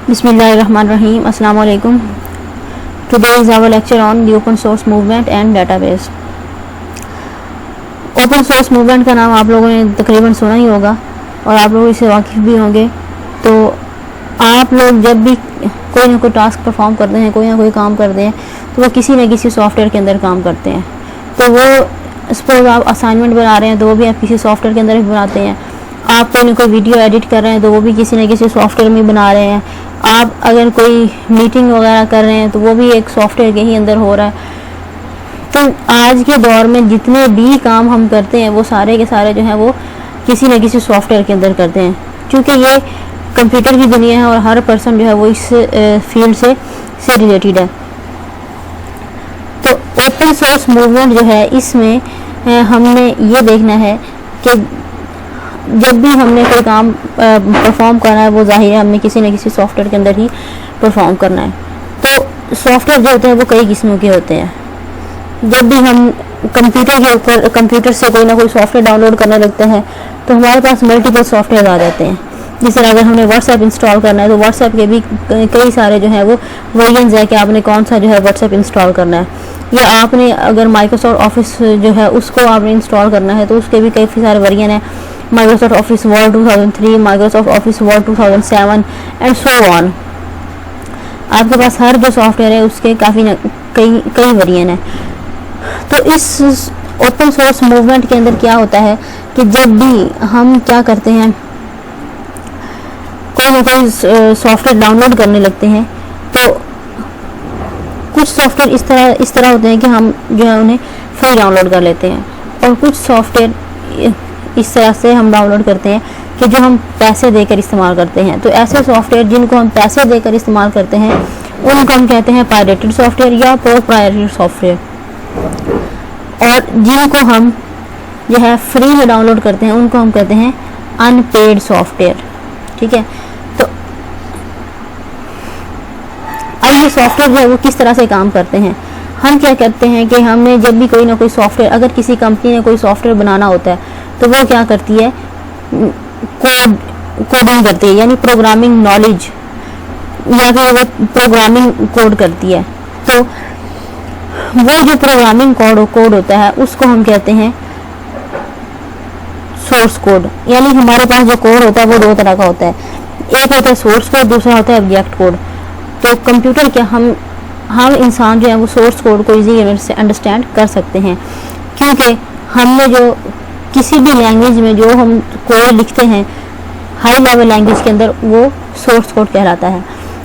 Bismillahirrahmanirrahim. Assalamu alaikum. Today is our lecture on the open source movement and database. Open source movement का नाम आप लोगों ने तकरीबन सुना ही होगा और आप लोग इससे वाकिफ़ भी होंगे। तो आप लोग जब भी कोई ना कोई टास्क परफॉर्म करते हैं, कोई ना कोई काम करते हैं, तो वो किसी न किसी सॉफ्टवेयर के अंदर काम करते हैं। तो वो सपोज आप असाइनमेंट बना रहे हैं तो वो भी आप किसी सॉफ्टवेयर के अंदर ही बनाते हैं। आप कोई ना कोई वीडियो एडिट कर रहे हैं तो वो भी किसी न किसी सॉफ्टवेयर में बना रहे हैं। आप अगर कोई मीटिंग वगैरह कर रहे हैं तो वो भी एक सॉफ्टवेयर के ही अंदर हो रहा है। तो आज के दौर में जितने भी काम हम करते हैं वो सारे के सारे जो हैं वो किसी न किसी सॉफ्टवेयर के अंदर करते हैं, क्योंकि ये कंप्यूटर की दुनिया है और हर पर्सन जो है वो इस फील्ड से रिलेटेड है। तो ओपन सोर्स मूवमेंट जो है इसमें हमने ये देखना है कि जब भी हमने कोई काम परफॉर्म करना है वो जाहिर है हमने किसी न किसी सॉफ्टवेयर के अंदर ही परफॉर्म करना है। तो सॉफ्टवेयर जो होते हैं वो कई किस्मों के होते हैं। जब भी हम कंप्यूटर से कोई ना कोई सॉफ्टवेयर डाउनलोड करने लगते हैं तो हमारे पास मल्टीपल सॉफ्टवेयर आ जाते हैं। जिस तरह अगर हमने व्हाट्सएप इंस्टॉल करना है तो व्हाट्सएप के भी कई सारे जो है वो वर्जन्स है कि आपने कौन सा जो है व्हाट्सएप इंस्टॉल करना है, या आपने अगर माइक्रोसॉफ्ट ऑफिस जो है उसको आपने इंस्टॉल करना है तो उसके भी कई सारे वर्जन हैं। Microsoft office word 2003, Microsoft office word 2007 and so on. आपके पास हर जो सॉफ्टवेयर है उसके कई वर्जन है। तो इस ओपन सोर्स मूवमेंट के अंदर क्या होता है कि जब भी हम क्या करते हैं, कोई ना कोई सॉफ्टवेयर डाउनलोड करने लगते हैं, तो कुछ सॉफ्टवेयर इस तरह होते हैं कि हम जो है उन्हें फ्री डाउनलोड कर लेते हैं, और कुछ सॉफ्टवेयर इस तरह से हम डाउनलोड करते हैं कि जो हम पैसे देकर इस्तेमाल करते हैं। तो ऐसे सॉफ्टवेयर जिनको हम पैसे देकर इस्तेमाल करते हैं उनको हम कहते हैं पायरेटेड सॉफ्टवेयर या प्रोप्राइटरी सॉफ्टवेयर, और जिनको हम जो है फ्री में डाउनलोड करते हैं उनको हम कहते हैं अनपेड सॉफ्टवेयर। ठीक है, तो अब ये सॉफ्टवेयर जो है वो किस तरह से काम करते हैं। हम क्या करते हैं कि हमने जब भी कोई ना कोई सॉफ्टवेयर, अगर किसी कंपनी ने कोई सॉफ्टवेयर बनाना होता है तो वो क्या करती है, कोडिंग करती है, यानी प्रोग्रामिंग नॉलेज, या फिर वो प्रोग्रामिंग कोड करती है। तो वो जो प्रोग्रामिंग कोड होता है उसको हम कहते हैं सोर्स कोड। यानी हमारे पास जो कोड होता है वो दो तरह का होता है, एक होता है सोर्स कोड, दूसरा होता है ऑब्जेक्ट कोड। तो कंप्यूटर क्या हम इंसान जो है वो सोर्स कोड को इजीली अंडरस्टैंड कर सकते हैं, क्योंकि हमने जो किसी भी लैंग्वेज में जो हम कोड लिखते हैं हाई लेवल लैंग्वेज के अंदर वो सोर्स कोड कहलाता है।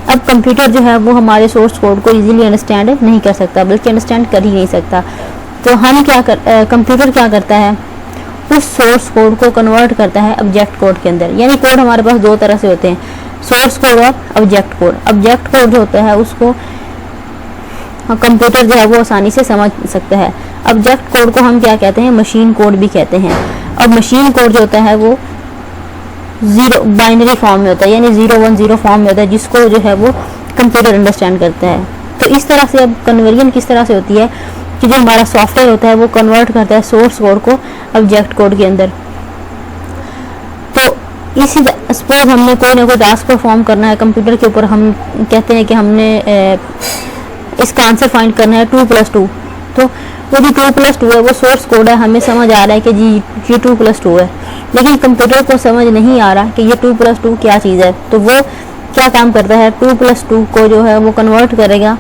अब कंप्यूटर जो है वो हमारे सोर्स कोड को इजीली अंडरस्टैंड नहीं कर सकता, बल्कि अंडरस्टैंड कर ही नहीं सकता। तो हम कंप्यूटर क्या करता है, उस सोर्स कोड को कन्वर्ट करता है ऑब्जेक्ट कोड के अंदर। यानी कोड हमारे पास दो तरह से होते हैं, सोर्स कोड और ऑब्जेक्ट कोड। ऑब्जेक्ट कोड जो होता है उसको कंप्यूटर जो है वो आसानी से समझ सकता है। ऑब्जेक्ट कोड को हम क्या कहते हैं, मशीन कोड भी कहते हैं। अब मशीन कोड जो होता है वो जीरो बाइनरी फॉर्म में होता है, यानी 010 फॉर्म में होता है, जिसको जो है वो कंप्यूटर अंडरस्टैंड करता है। तो इस तरह से अब कन्वर्जन किस तरह से होती है कि जो हमारा सॉफ्टवेयर होता है वो कन्वर्ट करता है सोर्स कोड को ऑब्जेक्ट कोड के अंदर। तो इसी सपोज हमने कोई ना कोई टास्क परफॉर्म करना है कंप्यूटर के ऊपर, हम कहते हैं कि हमने इसका आंसर फाइंड करना है 2+2। तो वो जो 2+2 है वो सोर्स कोड है, हमें समझ आ रहा है कि जी ये 2+2 है, लेकिन कंप्यूटर को समझ नहीं आ रहा कि ये 2+2 क्या चीज़ है। तो वो क्या काम करता है, 2+2 को जो है वो कन्वर्ट करेगा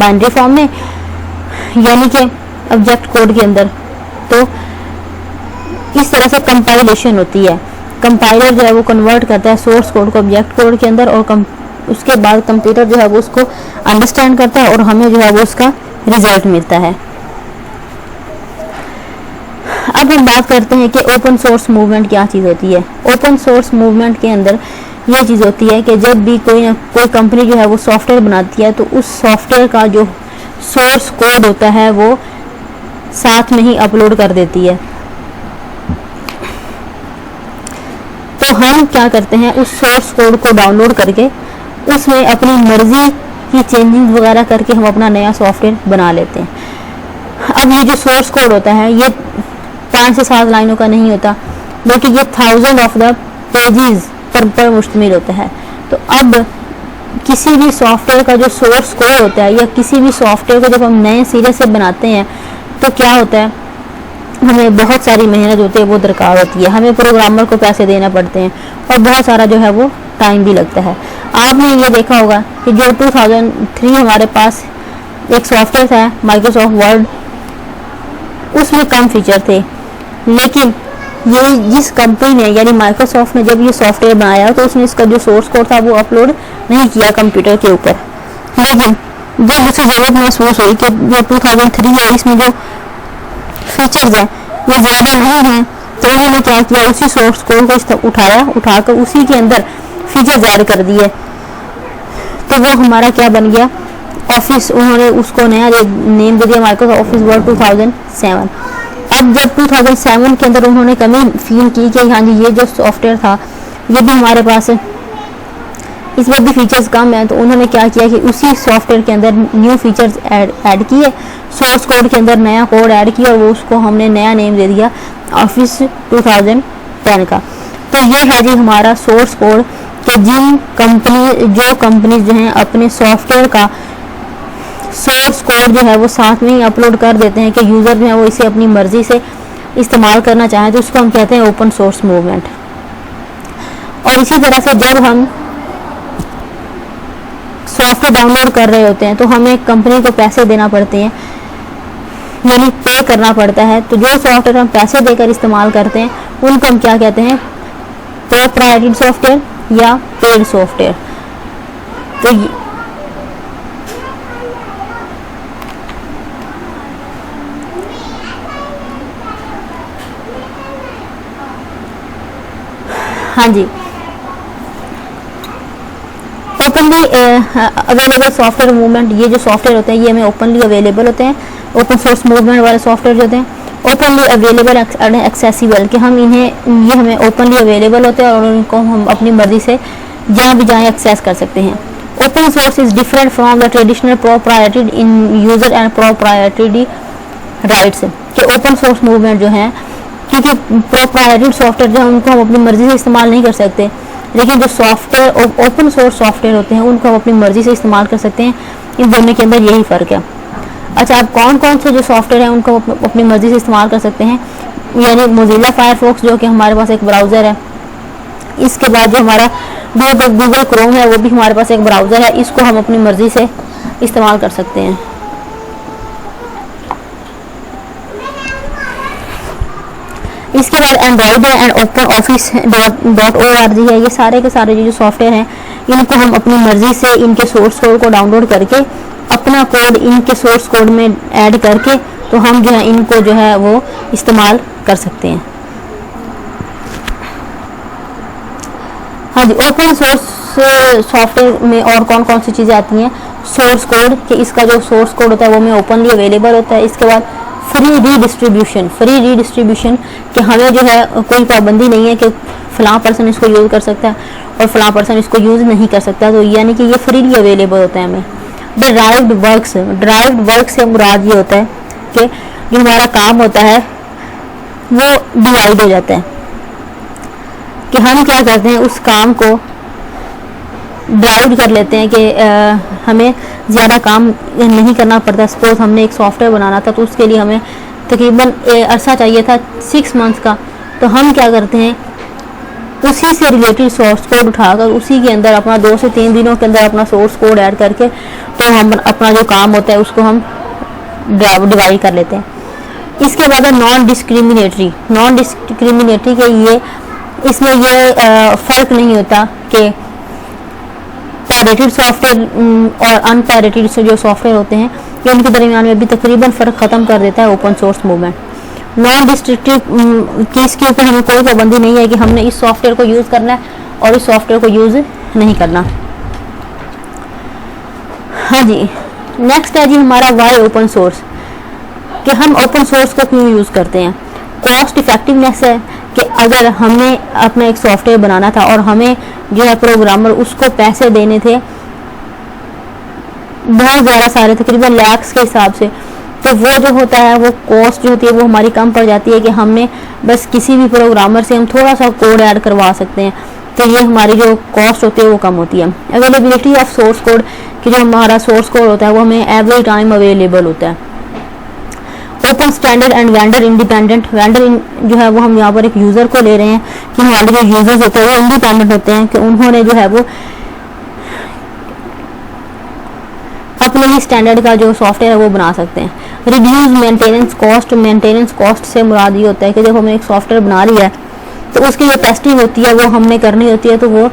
बाइनरी फॉर्म में, यानी कि ऑब्जेक्ट कोड के अंदर। तो इस तरह से कंपाइलेशन होती है। कंपाइलर जो है वो कन्वर्ट करता है सोर्स कोड को ऑब्जेक्ट कोड के अंदर, और उसके बाद कंप्यूटर जो है वो उसको अंडरस्टैंड करता है और हमें जो है वो उसका रिजल्ट मिलता है। अब हम बात करते हैं कि ओपन सोर्स मूवमेंट क्या चीज़ होती है। ओपन सोर्स मूवमेंट के अंदर यह चीज़ होती है कि जब भी कोई कंपनी जो है वो सॉफ्टवेयर बनाती है तो उस सॉफ्टवेयर का जो सोर्स कोड होता है वो साथ में ही अपलोड कर देती है। तो हम क्या करते हैं, उस सोर्स कोड को डाउनलोड करके उसमें अपनी मर्जी की चेंजिंग वगैरह करके हम अपना नया सॉफ्टवेयर बना लेते हैं। अब ये जो सोर्स कोड होता है ये 5 से 7 लाइनों का नहीं होता, बल्कि ये 1000 ऑफ द पेजेस पर मुश्तमिल होता है। तो अब किसी भी सॉफ्टवेयर का जो सोर्स कोड होता है या किसी भी सॉफ्टवेयर को जब हम नए सिरे से बनाते हैं तो क्या होता है, हमें बहुत सारी मेहनत होती है वो दरकार होती है, हमें प्रोग्रामर को पैसे देना पड़ते हैं और बहुत सारा जो है वो टाइम भी लगता है। आपने ये देखा होगा कि जो 2003 हमारे पास एक सॉफ्टवेयर था माइक्रोसॉफ्ट वर्ड, उसमें कम फीचर थे, लेकिन ये जिस कंपनी ने यानी माइक्रोसॉफ्ट ने जब ये सॉफ्टवेयर बनाया तो उसने इसका जो सोर्स कोड था वो अपलोड नहीं किया कंप्यूटर के ऊपर। लेकिन जब उसे जरूरत महसूस हुई कि जो 2003 है इसमें जो फीचर्स हैं ये ज़्यादा नहीं हैं, तो उन्होंने क्या किया, उसी सोर्स कोड को उठाकर उसी के अंदर फीचर्स ऐड कर दिए। तो वो हमारा क्या बन गया, ऑफिस, उन्होंने उसको नया नेम दे दिया माइक्रोसॉफ्ट ऑफिस वर्ड 2007। अब जब 2007 के अंदर उन्होंने कमी फील की कि हाँ जी ये जो सॉफ्टवेयर था ये भी हमारे पास है, इसमें भी फीचर्स कम हैं, तो उन्होंने क्या किया कि उसी सॉफ्टवेयर के अंदर न्यू फीचर्स ऐड किए, सोर्स कोड के अंदर नया कोड ऐड किया और वो उसको हमने नया नेम दे दिया ऑफिस 2010 का। तो ये है जी हमारा सोर्स कोड कि जो कंपनी जो हैं अपने सॉफ्टवेयर का सोर्स कोड जो है वो साथ में ही अपलोड कर देते हैं कि यूज़र जो है वो इसे अपनी मर्ज़ी से इस्तेमाल करना चाहें, तो उसको हम कहते हैं ओपन सोर्स मूवमेंट। और इसी तरह से जब हम सॉफ्टवेयर डाउनलोड कर रहे होते हैं तो हमें कंपनी को पैसे देना पड़ते हैं, यानी पे करना पड़ता है। तो जो सॉफ्टवेयर हम पैसे देकर इस्तेमाल करते हैं उनको हम क्या कहते हैं, प्रोप्राइटरी सॉफ्टवेयर या पेड सॉफ्टवेयर। तो हाँ जी, ओपनली अवेलेबल सॉफ्टवेयर मूवमेंट, ये जो सॉफ्टवेयर होते हैं ये हमें ओपनली अवेलेबल होते हैं। ओपन सोर्स मूवमेंट वाले सॉफ्टवेयर जो होते हैं ओपनली अवेलेबल एंड एक्सेसिबल, कि हम ये हमें ओपनली अवेलेबल होते हैं और उनको हम अपनी मर्जी से जहाँ भी जाएँ एक्सेस कर सकते हैं। Open source is different from the traditional proprietary in user and proprietary rights, कि ओपन सोर्स मूवमेंट जो है, क्योंकि प्रोप्राइटरी सॉफ्टवेयर जो है उनको हम अपनी मर्जी से इस्तेमाल नहीं कर सकते, लेकिन जो सॉफ्टवेयर ओपन सोर्स सॉफ्टवेयर होते हैं उनको हम अपनी मर्जी से इस्तेमाल कर सकते हैं। इन दोनों के अंदर यही फ़र्क है। अच्छा, अब कौन कौन से जो सॉफ्टवेयर हैं उनको अपनी मर्जी से इस्तेमाल कर सकते हैं, यानी मोजिला फायरफॉक्स जो कि हमारे पास एक ब्राउज़र है, इसके बाद जो हमारा गूगल क्रोम है वो भी हमारे पास एक ब्राउज़र है, इसको हम अपनी मर्जी से इस्तेमाल कर सकते हैं। इसके बाद एंड्रॉइड है एंड ओपन ऑफिस .org है, ये सारे के सारे जो सॉफ्टवेयर हैं इनको हम अपनी मर्जी से इनके सोर्स कोड को डाउनलोड करके अपना कोड इनके सोर्स कोड में ऐड करके तो हम जो है इनको जो है वो इस्तेमाल कर सकते हैं। हाँ जी, ओपन सोर्स सॉफ्टवेयर में और कौन कौन सी चीज़ें आती हैं, सोर्स कोड, कि इसका जो सोर्स कोड होता है वो हमें ओपनली अवेलेबल होता है। इसके बाद फ्री रीडिस्ट्रीब्यूशन, कि हमें जो है कोई पाबंदी नहीं है कि फ़लाँ पर्सन इसको यूज़ कर सकता है और फ़लाँ पर्सन इसको यूज़ नहीं कर सकता, तो यानी कि ये फ्रीली अवेलेबल होता है हमें। ड्राइव्ड वर्क से मुराद ये होता है कि जो हमारा काम होता है वो डिवाइड हो जाता है, कि हम क्या करते हैं उस काम को ड्राइव कर लेते हैं कि हमें ज़्यादा काम नहीं करना पड़ता। सपोज हमने एक सॉफ्टवेयर बनाना था तो उसके लिए हमें तकरीबन अरसा चाहिए था 6 मंथ्स का, तो हम क्या करते हैं उसी से रिलेटेड सोर्स कोड उठाकर उसी के अंदर अपना 2 से 3 दिनों के अंदर अपना सोर्स कोड ऐड करके तो हम अपना जो काम होता है उसको हम डिवाइड कर लेते हैं। इसके बाद नॉन डिस्क्रिमिनेटरी के ये इसमें ये फ़र्क नहीं होता कि पैरेटेड सॉफ्टवेयर और अनपैरेटेड जो सॉफ्टवेयर होते हैं ये उनके दरमियान में भी तकरीबन फ़र्क ख़त्म कर देता है open source movement. Non destructive case के ऊपर हमें कोई पाबंदी नहीं है कि हमने इस सॉफ्टवेयर को यूज़ करना है और इस सॉफ्टवेयर को यूज़ नहीं करना। हाँ जी, नेक्स्ट है जी हमारा वाई ओपन सोर्स, कि हम ओपन सोर्स को क्यों यूज़ करते हैं। कॉस्ट इफेक्टिवनेस है, कि अगर हमने अपना एक सॉफ्टवेयर बनाना था और हमें जो है प्रोग्रामर उसको पैसे देने थे बहुत ज़्यादा सारे, तकरीबन लैक्स के हिसाब से, तो वो जो होता है वो कॉस्ट जो होती है वो हमारी कम पड़ जाती है कि हमने बस किसी भी प्रोग्रामर से हम थोड़ा सा कोड ऐड करवा सकते हैं। तो ये हमारी जो कॉस्ट होती है वो कम होती है। अवेलेबिलिटी ऑफ सोर्स कोड कि जो हमारा सोर्स कोड होता है वो हमें एवरी टाइम अवेलेबल होता है। Open standard and vendor independent, vendor जो है वो हम यहाँ पर एक यूज़र को ले रहे हैं कि हमारे जो यूजर्स होते हैं वो इंडिपेंडेंट होते हैं कि उन्होंने जो है वो अपने ही स्टैंडर्ड का जो सॉफ्टवेयर है वो बना सकते हैं। Reduce maintenance cost, maintenance cost से मुराद ये होता है कि जब हमने एक सॉफ्टवेयर बना लिया है तो उसकी जो टेस्टिंग होती है वो हमने करनी होती है, तो वो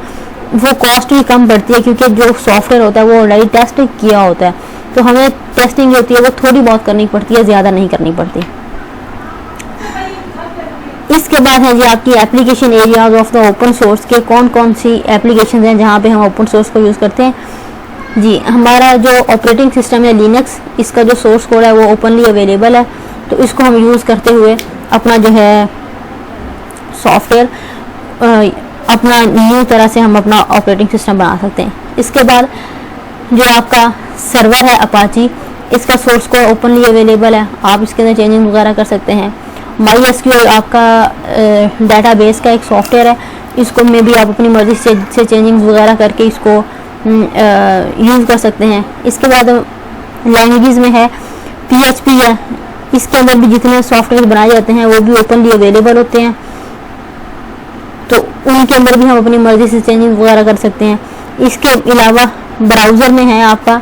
कॉस्ट भी कम पड़ती है क्योंकि जो सॉफ्टवेयर होता है वो ऑलरेडी टेस्ट किया होता है, तो हमें टेस्टिंग होती है वो थोड़ी बहुत करनी पड़ती है, ज़्यादा नहीं करनी पड़ती। इसके बाद है जी आपकी application areas of the open source के कौन कौन सी एप्लीकेशन हैं जहाँ पे हम ओपन सोर्स को यूज़ करते हैं। जी हमारा जो ऑपरेटिंग सिस्टम है लिनक्स, इसका जो सोर्स कोड है वो ओपनली अवेलेबल है, तो इसको हम यूज़ करते हुए अपना जो है सॉफ्टवेयर अपना न्यू तरह से हम अपना ऑपरेटिंग सिस्टम बना सकते हैं। इसके बाद जो आपका सर्वर है अपाची, इसका सोर्स कोड ओपनली अवेलेबल है, आप इसके अंदर चेंजिंग वगैरह कर सकते हैं। MySQL आपका डेटाबेस का एक सॉफ्टवेयर है, इसको में भी आप अपनी मर्ज़ी से चेंजिंग वगैरह करके इसको यूज़ कर सकते हैं। इसके बाद लैंग्वेजेस में है PHP है, इसके अंदर भी जितने सॉफ्टवेयर बनाए जाते हैं वो भी ओपनली अवेलेबल होते हैं, तो उनके अंदर भी हम अपनी मर्ज़ी से चेंजिंग वगैरह कर सकते हैं। इसके अलावा ब्राउज़र में है आपका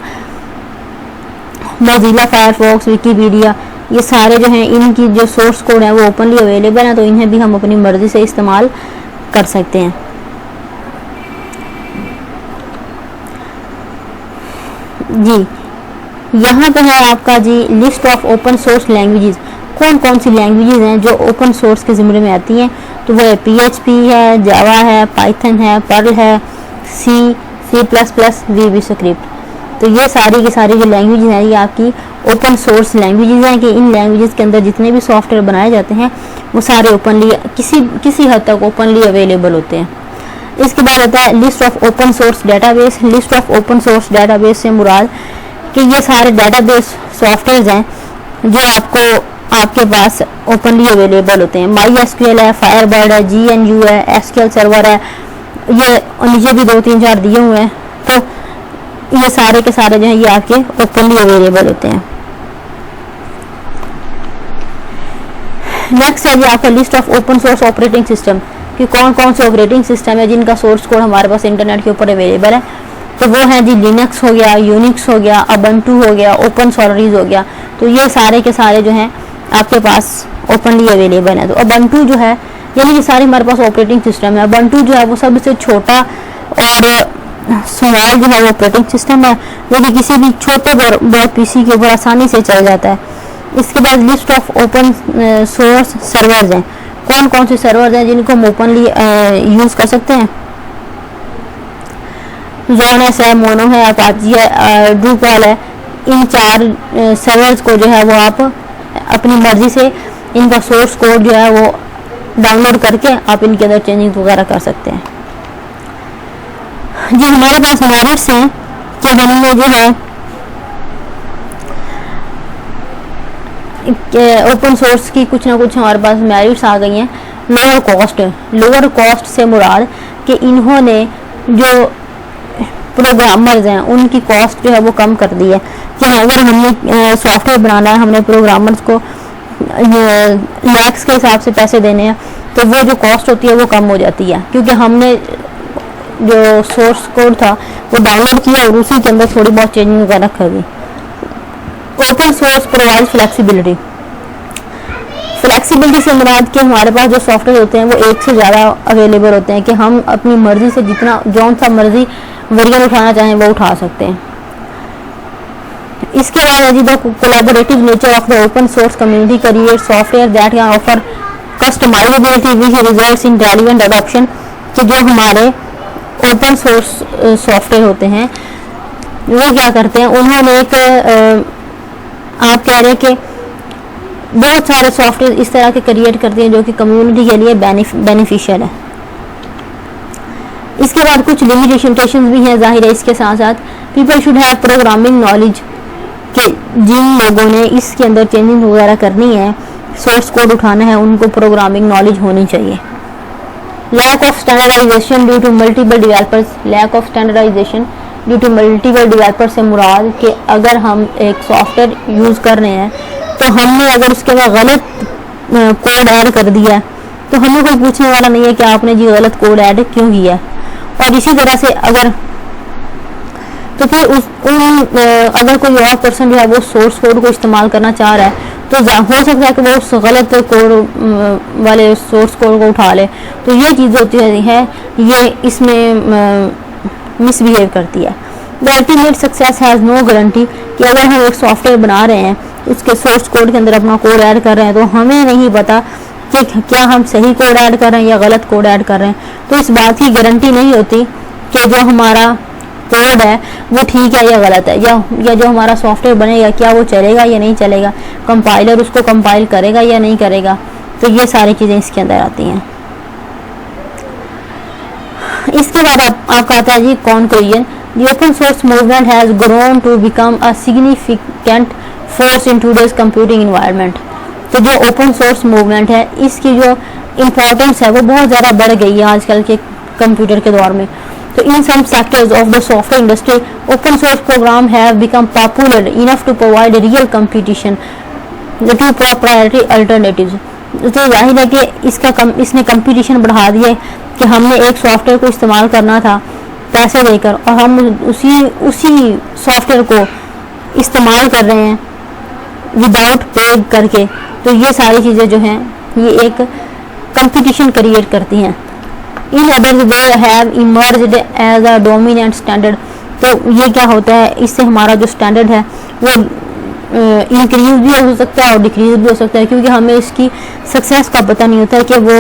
मोज़िला फायरफॉक्स, विकीपीडिया, ये सारे जो हैं इनकी जो सोर्स कोड है वो ओपनली अवेलेबल है, तो इन्हें भी हम अपनी मर्ज़ी से इस्तेमाल कर सकते हैं। जी यहाँ पे है आपका जी list of open source languages, कौन कौन सी लैंग्वेजेस हैं जो ओपन सोर्स के ज़िम्मे में आती हैं, तो वो है PHP है, जावा है, पाइथन है, पर्ल है, C++, VB स्क्रिप्ट। तो ये सारी की सारी जो लैंग्वेज हैं ये आपकी ओपन सोर्स लैंग्वेजेस हैं कि इन लैंग्वेजेस के अंदर जितने भी सॉफ्टवेयर बनाए जाते हैं वो सारे ओपनली किसी हद तक ओपनली अवेलेबल होते हैं। इसके बाद आता है list of open source database. List of open source database से मुराद कि ये सारे डेटाबेस सॉफ्टवेयर हैं जो आपके पास ओपनली अवेलेबल होते हैं। MySQL है, फायरबर्ड है, GNU है, SQL सर्वर है, ये नीचे भी 2-3-4 दिए हुए हैं, तो ये सारे के सारे जो हैं ये आपके ओपनली अवेलेबल होते हैं। नेक्स्ट है जी आपका list of open source operating system कि कौन कौन से ऑपरेटिंग सिस्टम है जिनका सोर्स कोड हमारे पास इंटरनेट के ऊपर अवेलेबल है, तो वो है जी लिनक्स हो गया, यूनिक्स हो गया, अबंटू हो गया, ओपन सोलरिस हो गया, तो ये सारे के सारे जो हैं आपके पास ओपनली अवेलेबल है। तो अबंटू जो है यानी कि सारे हमारे पास ऑपरेटिंग सिस्टम है। अबंटू जो है वो सबसे छोटा और स्मॉल जो है वो ऑपरेटिंग सिस्टम है जो कि किसी भी छोटे बोर्ड PC के ऊपर आसानी से चल जाता है। इसके बाद list of open source servers हैं, कौन कौन से सर्वर्स हैं जिनको हम ओपनली यूज़ कर सकते हैं। जोनेस है, मोनो है, अपाची है, ड्रूपॉल है, इन 4 सर्वर्स को जो है वो आप अपनी मर्जी से इनका सोर्स कोड जो है वो डाउनलोड करके आप इनके अंदर चेंजिंग वगैरह कर सकते हैं। जी हमारे पास मेरिट्स हैं कि हमने जो है ओपन सोर्स की कुछ ना कुछ हमारे पास मेरिट्स आ गई हैं। लोअर कॉस्ट से मुराद कि इन्होंने जो प्रोग्रामर्स हैं उनकी कॉस्ट जो है वो कम कर दी है कि अगर हमने सॉफ्टवेयर बनाना है, हमने प्रोग्रामर्स को लैक्स के हिसाब से पैसे देने हैं, तो वो जो कॉस्ट होती है वो कम हो जाती है क्योंकि हमने जो सोर्स कोड था वो डाउनलोड किया और उसी के अंदर थोड़ी बहुत चेंजिंग वगैरह कर दी। ओपन सोर्स प्रोवाइड फ्लेक्सिबिलिटी से मुराद के हमारे पास जो सॉफ्टवेयर होते हैं वो एक से ज़्यादा अवेलेबल होते हैं कि हम अपनी मर्जी से जितना जौन सा मर्जी वर्जन उठाना चाहें वो उठा सकते हैं। इसके बाद है the collaborative nature of the open source community create software that can offer customizability which results in relevant adoption कि जो हमारे ओपन सोर्स सॉफ्टवेयर होते हैं वो क्या करते हैं, उन्होंने एक आप कह रहे हैं कि बहुत सारे सॉफ्टवेयर इस तरह के क्रिएट करते हैं जो कि कम्युनिटी के लिए बेनिफिशियल है। इसके बाद कुछ लिमिटेशंस भी हैं जाहिर है। इसके साथ साथ people should have programming knowledge कि जिन लोगों ने इसके अंदर चेंजिंग वगैरह करनी है, सोर्स कोड उठाना है, उनको प्रोग्रामिंग नॉलेज होनी चाहिए। Lack of standardisation due to multiple developers, lack of standardisation due to multiple developer से मुराद कि अगर हम एक सॉफ्टवेयर यूज़ कर रहे हैं तो हमने अगर उसके बाद गलत कोड ऐड कर दिया है तो हमें कोई पूछने वाला नहीं है कि आपने जी गलत कोड ऐड क्यों किया। और इसी तरह से अगर तो फिर अगर कोई और पर्सन जो है वो सोर्स कोड को इस्तेमाल करना चाह रहा है तो हो सकता है कि वो उस गलत कोड वाले सोर्स कोड को उठा ले। तो ये चीज़ होती है ये इसमें मिसबिहेव करती है। The ultimate success has no guarantee कि अगर हम एक सॉफ्टवेयर बना रहे हैं उसके सोर्स कोड के अंदर अपना कोड ऐड कर रहे हैं तो हमें नहीं पता कि क्या हम सही कोड ऐड कर रहे हैं या गलत कोड ऐड कर रहे हैं। तो इस बात की गारंटी नहीं होती कि जो हमारा कोड है वो ठीक है या गलत है, या जो हमारा सॉफ्टवेयर बनेगा क्या वो चलेगा या नहीं चलेगा, कंपाइलर उसको कंपाइल करेगा या नहीं करेगा। तो ये सारी चीज़ें इसके अंदर आती हैं। इसके बाद आपका आता है जी conclusion. The open source movement has grown to become a significant force in today's computing environment. तो जो ओपन सोर्स मूवमेंट है इसकी जो इम्पोर्टेंस है वो बहुत ज़्यादा बढ़ गई है आजकल के कंप्यूटर के दौर में। तो in some sectors of the software industry open source program have become popular enough to provide real competition to proprietary alternatives. तो जाहिर है कि इसने कंपटीशन बढ़ा दिया कि हमने एक सॉफ्टवेयर को इस्तेमाल करना था पैसे देकर और हम उसी सॉफ्टवेयर को इस्तेमाल कर रहे हैं विदाउट पे करके। तो ये सारी चीज़ें जो हैं ये एक कंपटीशन क्रिएट करती हैं। In other they have emerged as a dominant standard. तो ये क्या होता है, इससे हमारा जो स्टैंडर्ड है वो इंक्रीज भी हो सकता है और डिक्रीज भी हो सकता है, क्योंकि हमें इसकी सक्सेस का पता नहीं होता है कि वो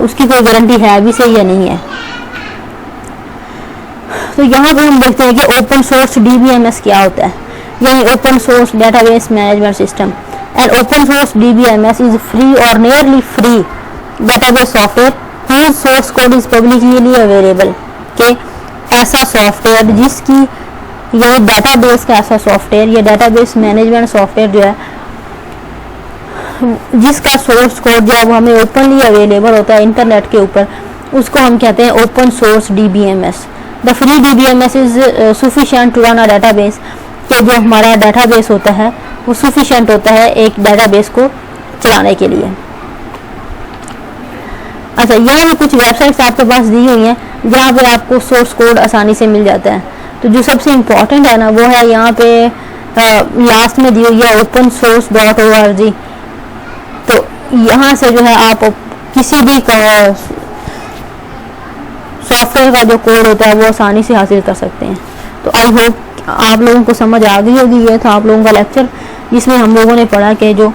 उसकी कोई गारंटी है भी सही या नहीं है। तो यहाँ पर हम देखते हैं कि ओपन सोर्स DBMS क्या होता है, यानी open source database management system. And open source DBMS is free or nearly free database software whose source code is publicly available. के ऐसा सॉफ्टवेयर जिसकी ये डेटाबेस का ऐसा सॉफ्टवेयर या डेटाबेस मैनेजमेंट सॉफ्टवेयर जो है जिसका सोर्स कोड जो है वो हमें ओपनली अवेलेबल होता है इंटरनेट के ऊपर, उसको हम कहते हैं open source DBMS। The free DBMS is sufficient to run a database. कि जो हमारा डेटाबेस होता है वो सफिशिएंट होता है एक डेटाबेस को चलाने के लिए। अच्छा, यहाँ पे कुछ वेबसाइट्स आपके पास दी हुई हैं जहाँ पे आपको सोर्स कोड आसानी से मिल जाता है। तो जो सबसे इम्पोर्टेंट है ना वो है यहाँ पे लास्ट में दी हुई है opensource.org। तो यहाँ से जो है आप किसी भी सॉफ्टवेयर का जो कोड होता है वो आसानी से हासिल कर सकते हैं। तो आई होप आप लोगों को समझ आ गई होगी। ये था आप लोगों का लेक्चर जिसमें हम लोगों ने पढ़ा कि जो